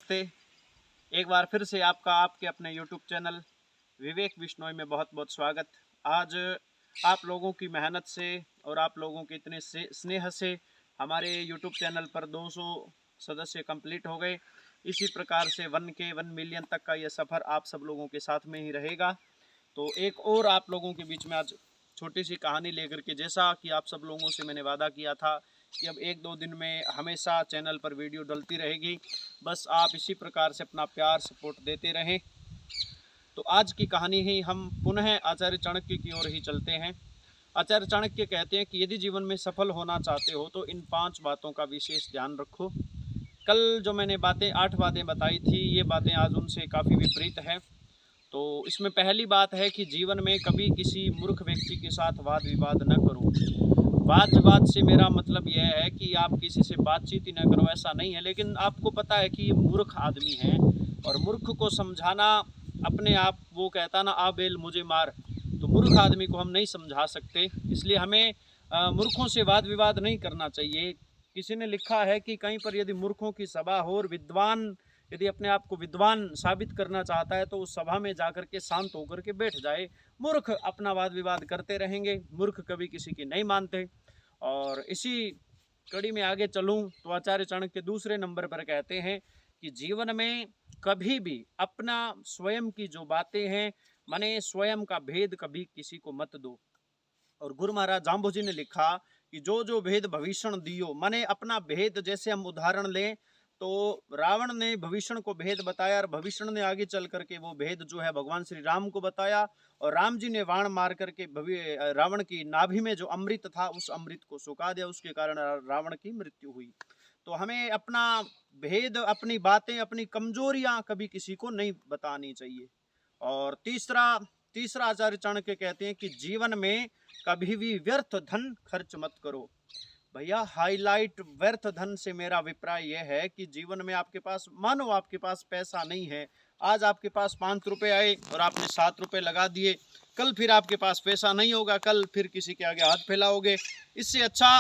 नमस्ते। एक बार फिर से आपका आपके अपने यूट्यूब चैनल विवेक बिश्नोई में बहुत बहुत स्वागत। आज आप लोगों की मेहनत से और आप लोगों के इतने स्नेह से हमारे यूट्यूब चैनल पर 200 सदस्य कंप्लीट हो गए। इसी प्रकार से 1 मिलियन तक का ये सफ़र आप सब लोगों के साथ में ही रहेगा। तो एक और आप लोगों के बीच में आज छोटी सी कहानी लेकर के, जैसा कि आप सब लोगों से मैंने वादा किया था कि अब 1-2 दिन में हमेशा चैनल पर वीडियो डलती रहेगी। बस आप इसी प्रकार से अपना प्यार सपोर्ट देते रहें। तो आज की कहानी ही हम पुनः आचार्य चाणक्य की ओर ही चलते हैं। आचार्य चाणक्य कहते हैं कि यदि जीवन में सफल होना चाहते हो तो इन 5 बातों का विशेष ध्यान रखो। कल जो मैंने 8 बातें बताई थी, ये बातें आज उनसे काफ़ी विपरीत है। तो इसमें पहली बात है कि जीवन में कभी किसी मूर्ख व्यक्ति के साथ वाद विवाद न करो। वाद विवाद से मेरा मतलब यह है कि आप किसी से बातचीत ही न करो, ऐसा नहीं है। लेकिन आपको पता है कि ये मूर्ख आदमी है और मूर्ख को समझाना अपने आप, वो कहता ना आ बेल मुझे मार, तो मूर्ख आदमी को हम नहीं समझा सकते। इसलिए हमें मूर्खों से वाद विवाद नहीं करना चाहिए। किसी ने लिखा है कि कहीं पर यदि मूर्खों की सभा हो और विद्वान यदि अपने आप को विद्वान साबित करना चाहता है तो उस सभा में जाकर के शांत होकर के बैठ जाए। मूर्ख अपना वाद विवाद करते रहेंगे, मूर्ख कभी किसी की नहीं मानते। और इसी कड़ी में आगे चलूं तो आचार्य चाणक्य दूसरे नंबर पर कहते हैं कि जीवन में कभी भी अपना स्वयं की जो बातें हैं, माने स्वयं का भेद कभी किसी को मत दो। और गुरु महाराज जाम्बोजी ने लिखा कि जो भेद भविष्य दियो, माने अपना भेद, जैसे हम उदाहरण लें तो रावण ने भविष्य को भेद बताया और भविष्य ने आगे चल करके वो भेद जो है भगवान श्री राम को बताया। और राम जी ने बाण मार करके रावण की नाभि में जो अमृत था उस अमृत को सुखा दिया, उसके कारण रावण की मृत्यु हुई। तो हमें अपना भेद, अपनी बातें, अपनी कमजोरियां कभी किसी को नहीं बतानी चाहिए। और तीसरा आचार्य चाणक्य कहते हैं कि जीवन में कभी भी व्यर्थ धन खर्च मत करो। भैया हाईलाइट, व्यर्थ धन से मेरा अभिप्राय यह है कि जीवन में आपके पास, मानो आपके पास पैसा नहीं है, आज आपके पास 5 रुपए आए और आपने 7 रुपए लगा दिए, कल फिर आपके पास पैसा नहीं होगा, कल फिर किसी के आगे हाथ फैलाओगे। इससे अच्छा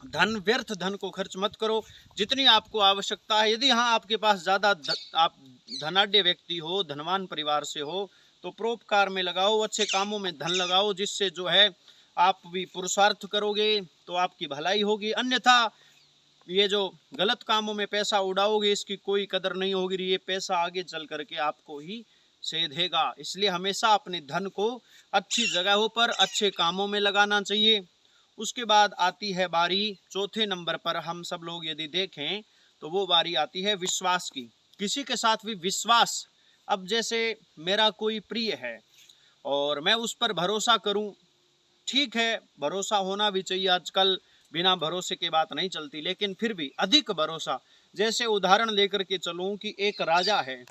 धन, व्यर्थ धन को खर्च मत करो। जितनी आपको आवश्यकता है, यदि हाँ आपके पास ज़्यादा आप धनाढ्य व्यक्ति हो, धनवान परिवार से हो, तो परोपकार में लगाओ, अच्छे कामों में धन लगाओ, जिससे जो है आप भी पुरुषार्थ करोगे तो आपकी भलाई होगी। अन्यथा ये जो गलत कामों में पैसा उड़ाओगे, इसकी कोई कदर नहीं होगी, ये पैसा आगे चल करके आपको ही सेधेगा। इसलिए हमेशा अपने धन को अच्छी जगहों पर, अच्छे कामों में लगाना चाहिए। उसके बाद आती है बारी, चौथे नंबर पर हम सब लोग यदि देखें तो वो बारी आती है विश्वास की। किसी के साथ भी विश्वास, अब जैसे मेरा कोई प्रिय है और मैं उस पर भरोसा करूं, ठीक है, भरोसा होना भी चाहिए, आजकल बिना भरोसे की बात नहीं चलती, लेकिन फिर भी अधिक भरोसा। जैसे उदाहरण लेकर के चलूं कि एक राजा है,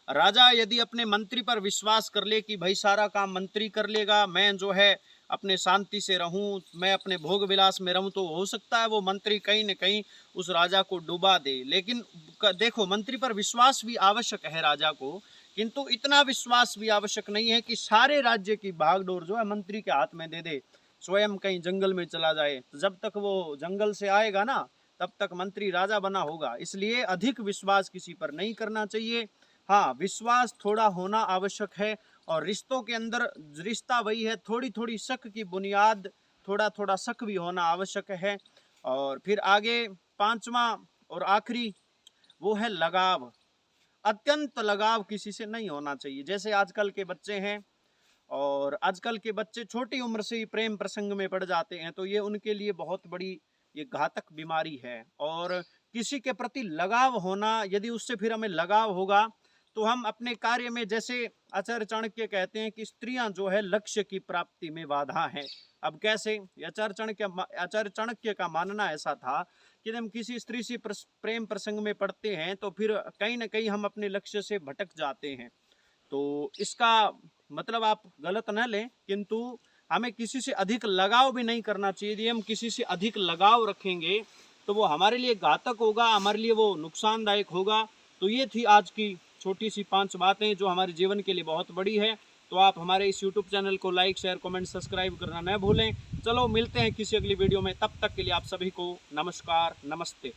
राजा यदि अपने मंत्री पर विश्वास कर ले कि भाई सारा काम मंत्री कर लेगा, मैं जो है अपने शांति से रहूं, मैं अपने भोग विलास में रहूं, तो हो सकता है वो मंत्री कहीं न कहीं उस राजा को डुबा दे। लेकिन देखो, मंत्री पर विश्वास भी आवश्यक है राजा को, किंतु इतना विश्वास भी आवश्यक नहीं है कि सारे राज्य की भागडोर जो है मंत्री के हाथ में दे दे, स्वयं कहीं जंगल में चला जाए। जब तक वो जंगल से आएगा ना, तब तक मंत्री राजा बना होगा। इसलिए अधिक विश्वास किसी पर नहीं करना चाहिए। हाँ, विश्वास थोड़ा होना आवश्यक है। और रिश्तों के अंदर रिश्ता वही है, थोड़ी थोड़ी शक की बुनियाद, थोड़ा थोड़ा शक भी होना आवश्यक है। और फिर आगे 5वां और आखिरी, वो है लगाव। अत्यंत लगाव किसी से नहीं होना चाहिए। जैसे आजकल के बच्चे हैं, और आजकल के बच्चे छोटी उम्र से ही प्रेम प्रसंग में पड़ जाते हैं, तो ये उनके लिए बहुत बड़ी ये घातक बीमारी है। और किसी के प्रति लगाव होना, यदि उससे फिर हमें लगाव होगा तो हम अपने कार्य में, जैसे आचार्य चाणक्य कहते हैं कि स्त्रियां जो है लक्ष्य की प्राप्ति में बाधा है। अब कैसे? आचार्य चाणक्य का मानना ऐसा था कि हम किसी स्त्री से प्रेम प्रसंग में पड़ते हैं तो फिर कहीं ना कहीं हम अपने लक्ष्य से भटक जाते हैं। तो इसका मतलब आप गलत न लें, किंतु हमें किसी से अधिक लगाव भी नहीं करना चाहिए। यदि हम किसी से अधिक लगाव रखेंगे तो वो हमारे लिए घातक होगा, हमारे लिए वो नुकसानदायक होगा। तो ये थी आज की छोटी सी 5 बातें जो हमारे जीवन के लिए बहुत बड़ी है। तो आप हमारे इस यूट्यूब चैनल को लाइक, शेयर, कमेंट, सब्सक्राइब करना न भूलें। चलो मिलते हैं किसी अगली वीडियो में, तब तक के लिए आप सभी को नमस्कार, नमस्ते।